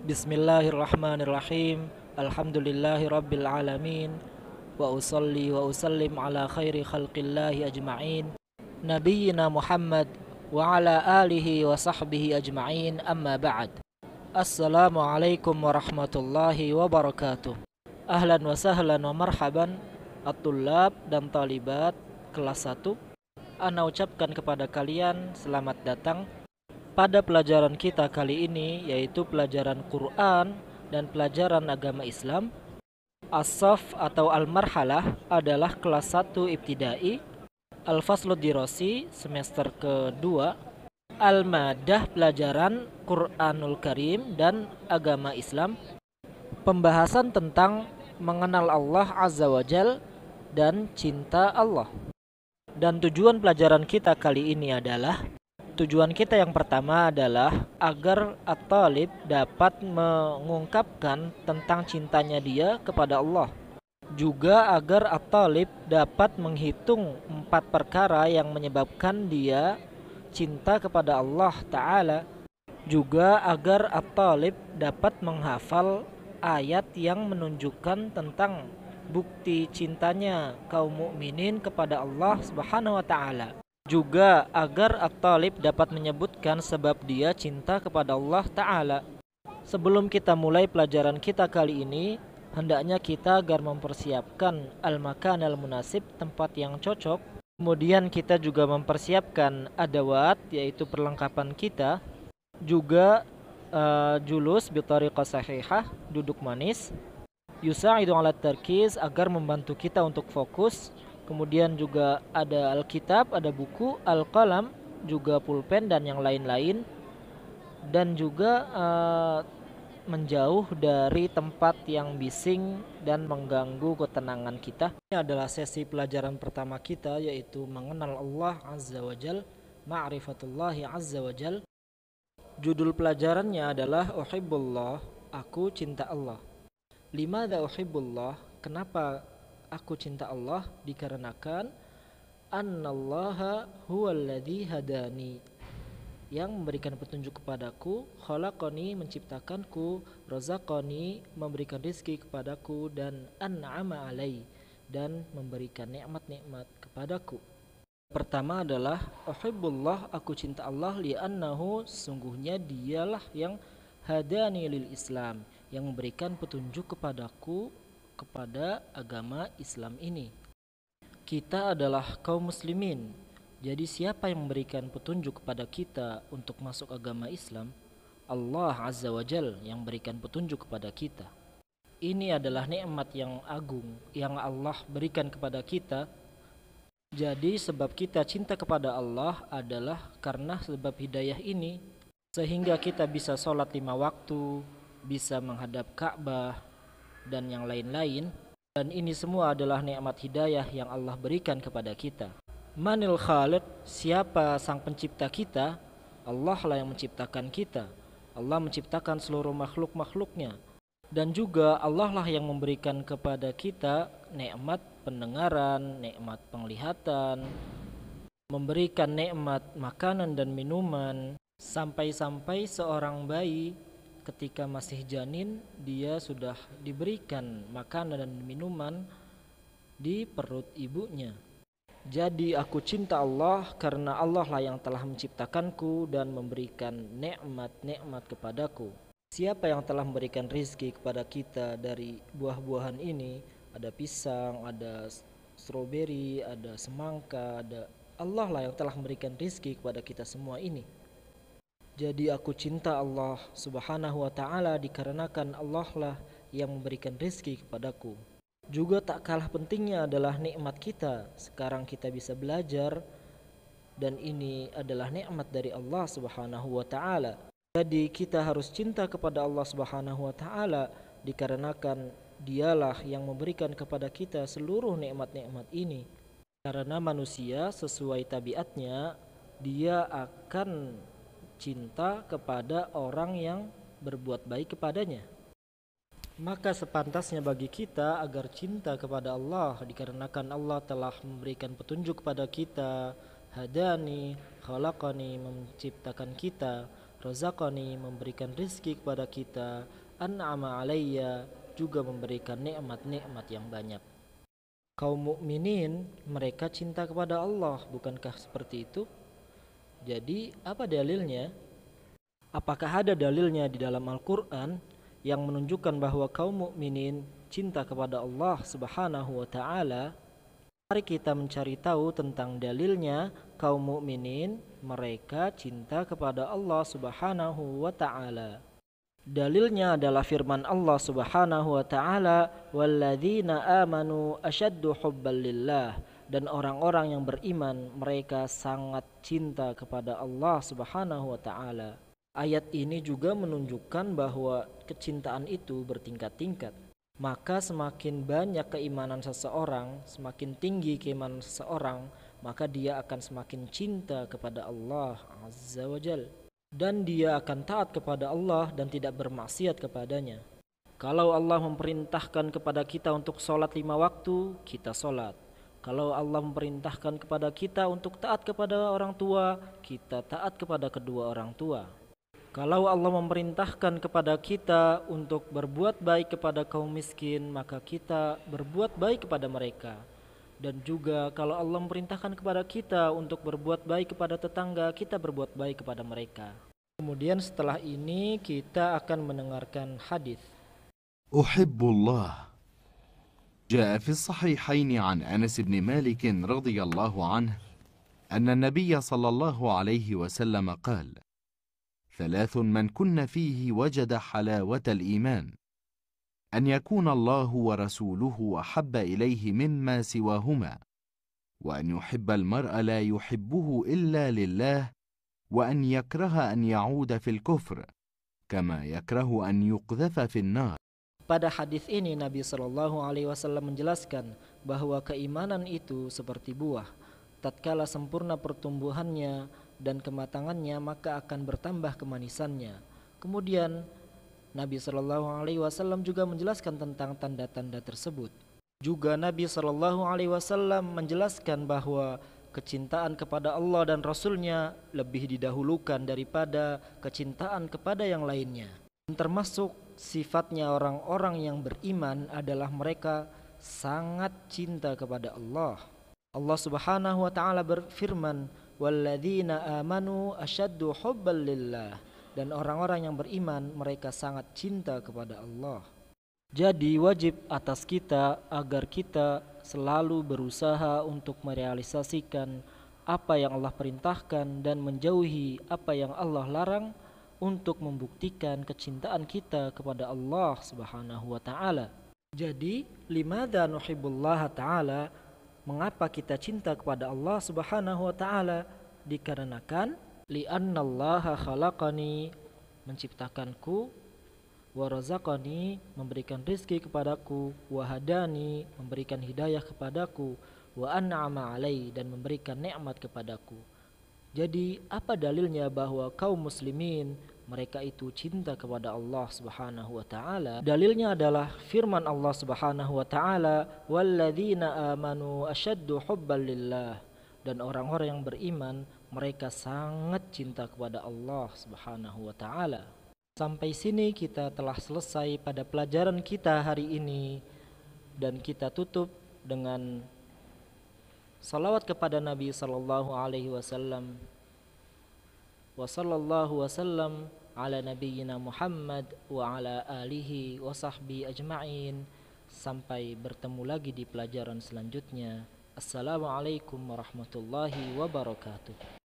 Bismillahirrahmanirrahim. Alhamdulillahirabbil alamin. Wa usalli wa usallim ala khairi khalqillahi ajma'in. Nabiyyina Muhammad wa ala alihi wa sahbihi ajma'in. Amma ba'd. Assalamualaikum warahmatullahi wabarakatuh. Ahlan wa sahlan wa marhaban at-tullab dan talibat kelas 1. Ana ucapkan kepada kalian selamat datang pada pelajaran kita kali ini, yaitu pelajaran Quran dan pelajaran agama Islam. As-Saff atau Al-Marhalah adalah kelas 1 ibtidai. Al-Faslud Dirasi semester kedua. Al-Madah pelajaran Quranul Karim dan agama Islam. Pembahasan tentang mengenal Allah Azza wa Jal dan cinta Allah. Dan tujuan pelajaran kita kali ini adalah, tujuan kita yang pertama adalah agar at-talib dapat mengungkapkan tentang cintanya dia kepada Allah. Juga agar at-talib dapat menghitung 4 perkara yang menyebabkan dia cinta kepada Allah Ta'ala. Juga agar at-talib dapat menghafal ayat yang menunjukkan tentang bukti cintanya kaum mukminin kepada Allah Subhanahu wa Ta'ala. Juga agar at-talib dapat menyebutkan sebab dia cinta kepada Allah Ta'ala. Sebelum kita mulai pelajaran kita kali ini, hendaknya kita agar mempersiapkan al-makan al-munasib, tempat yang cocok. Kemudian kita juga mempersiapkan adawat, yaitu perlengkapan kita. Juga julus bitariqah sahihah, duduk manis. Yusa'idu ala tarkiz, agar membantu kita untuk fokus. Kemudian juga ada Alkitab, ada buku, Al-Qalam, juga pulpen dan yang lain-lain. Dan juga menjauh dari tempat yang bising dan mengganggu ketenangan kita. Ini adalah sesi pelajaran pertama kita, yaitu mengenal Allah Azza wa Jal, ma'rifatullahi Azza wa Jal. Judul pelajarannya adalah Uhibbullah, aku cinta Allah. Limadha uhibbullah, kenapa aku cinta Allah? Dikarenakan annallaha huwallazi hadani, yang memberikan petunjuk kepadaku, khalaqani, menciptakanku, razaqani, memberikan rizki kepadaku, dan an'ama alai, dan memberikan nikmat-nikmat kepadaku. Pertama adalah uhibbullah, aku cinta Allah, li'annahu, sungguhnya dialah yang hadani lil Islam, yang memberikan petunjuk kepadaku kepada agama Islam ini. Kita adalah kaum muslimin. Jadi siapa yang memberikan petunjuk kepada kita untuk masuk agama Islam? Allah Azza wa Jal yang memberikan petunjuk kepada kita. Ini adalah nikmat yang agung yang Allah berikan kepada kita. Jadi sebab kita cinta kepada Allah adalah karena sebab hidayah ini, sehingga kita bisa sholat 5 waktu, bisa menghadap Ka'bah, dan yang lain-lain. Dan ini semua adalah nikmat hidayah yang Allah berikan kepada kita. Manil Khaliq, siapa sang pencipta kita? Allah lah yang menciptakan kita. Allah menciptakan seluruh makhluk-makhluknya. Dan juga Allah lah yang memberikan kepada kita nikmat pendengaran, nikmat penglihatan, memberikan nikmat makanan dan minuman. Sampai-sampai seorang bayi ketika masih janin, dia sudah diberikan makanan dan minuman di perut ibunya. Jadi aku cinta Allah karena Allah lah yang telah menciptakanku dan memberikan nikmat-nikmat kepadaku. Siapa yang telah memberikan rizki kepada kita dari buah-buahan ini? Ada pisang, ada stroberi, ada semangka, ada Allah lah yang telah memberikan rizki kepada kita semua ini. Jadi aku cinta Allah Subhanahu wa Ta'ala dikarenakan Allah lah yang memberikan rizki kepadaku. Juga tak kalah pentingnya adalah nikmat kita. Sekarang kita bisa belajar, dan ini adalah nikmat dari Allah Subhanahu wa Ta'ala. Jadi kita harus cinta kepada Allah Subhanahu wa Ta'ala dikarenakan dialah yang memberikan kepada kita seluruh nikmat-nikmat ini. Karena manusia sesuai tabiatnya, dia akan cinta kepada orang yang berbuat baik kepadanya. Maka sepantasnya bagi kita agar cinta kepada Allah dikarenakan Allah telah memberikan petunjuk kepada kita, hadani, khalaqani, menciptakan kita, razaqani memberikan rizki kepada kita, an'ama alayya juga memberikan nikmat-nikmat yang banyak. Kaum mukminin mereka cinta kepada Allah, bukankah seperti itu? Jadi apa dalilnya? Apakah ada dalilnya di dalam Al-Quran yang menunjukkan bahwa kaum mukminin cinta kepada Allah Subhanahu wa ta'ala? Mari kita mencari tahu tentang dalilnya kaum mukminin mereka cinta kepada Allah Subhanahu wa ta'ala. Dalilnya adalah firman Allah Subhanahu wa ta'ala, walladzina amanu asyaddu hubban lillah, dan orang-orang yang beriman mereka sangat cinta kepada Allah Subhanahu wa ta'ala. Ayat ini juga menunjukkan bahwa kecintaan itu bertingkat-tingkat. Maka semakin banyak keimanan seseorang, semakin tinggi keimanan seseorang, maka dia akan semakin cinta kepada Allah Azza wa Jal. Dan dia akan taat kepada Allah dan tidak bermaksiat kepadanya. Kalau Allah memerintahkan kepada kita untuk sholat 5 waktu, kita sholat. Kalau Allah memerintahkan kepada kita untuk taat kepada orang tua, kita taat kepada kedua orang tua. Kalau Allah memerintahkan kepada kita untuk berbuat baik kepada kaum miskin, maka kita berbuat baik kepada mereka. Dan juga kalau Allah memerintahkan kepada kita untuk berbuat baik kepada tetangga, kita berbuat baik kepada mereka. Kemudian setelah ini kita akan mendengarkan hadis. Uhibbullah. جاء في الصحيحين عن أنس بن مالك رضي الله عنه أن النبي صلى الله عليه وسلم قال: 3 من كن فيه وجد حلاوة الإيمان: أن يكون الله ورسوله أحب إليه مما سواهما، وأن يحب المرء لا يحبه إلا لله، وأن يكره أن يعود في الكفر كما يكره أن يقذف في النار. Pada hadis ini Nabi Shallallahu Alaihi Wasallam menjelaskan bahwa keimanan itu seperti buah. Tatkala sempurna pertumbuhannya dan kematangannya, maka akan bertambah kemanisannya. Kemudian Nabi Shallallahu Alaihi Wasallam juga menjelaskan tentang tanda-tanda tersebut. Juga Nabi Shallallahu Alaihi Wasallam menjelaskan bahwa kecintaan kepada Allah dan Rasul-Nya lebih didahulukan daripada kecintaan kepada yang lainnya. Termasuk sifatnya orang-orang yang beriman adalah mereka sangat cinta kepada Allah. Allah Subhanahu wa ta'ala berfirman, walladzina amanu asyaddu hubban lillah, dan orang-orang yang beriman mereka sangat cinta kepada Allah. Jadi wajib atas kita agar kita selalu berusaha untuk merealisasikan apa yang Allah perintahkan dan menjauhi apa yang Allah larang, untuk membuktikan kecintaan kita kepada Allah Subhanahu wa ta'ala. Jadi, limadza nuhibbullah ta'ala? Mengapa kita cinta kepada Allah Subhanahu wa ta'ala? Dikarenakan li'annallaha khalaqani, menciptakanku, wa razaqani, memberikan rizki kepadaku, wa hadani, memberikan hidayah kepadaku, wa an'ama alai, dan memberikan nikmat kepadaku. Jadi apa dalilnya bahwa kaum muslimin mereka itu cinta kepada Allah Subhanahu wa ta'ala? Dalilnya adalah firman Allah Subhanahu wa ta'ala, walladzina amanu asyaddu hubban lillah, dan orang-orang yang beriman mereka sangat cinta kepada Allah Subhanahu wa ta'ala. Sampai sini kita telah selesai pada pelajaran kita hari ini, dan kita tutup dengan salawat kepada Nabi sallallahu alaihi wasallam. Wa sallallahu wasallam ala nabiyyina Muhammad wa ala alihi wa sahbihi ajma'in. Sampai bertemu lagi di pelajaran selanjutnya. Assalamualaikum warahmatullahi wabarakatuh.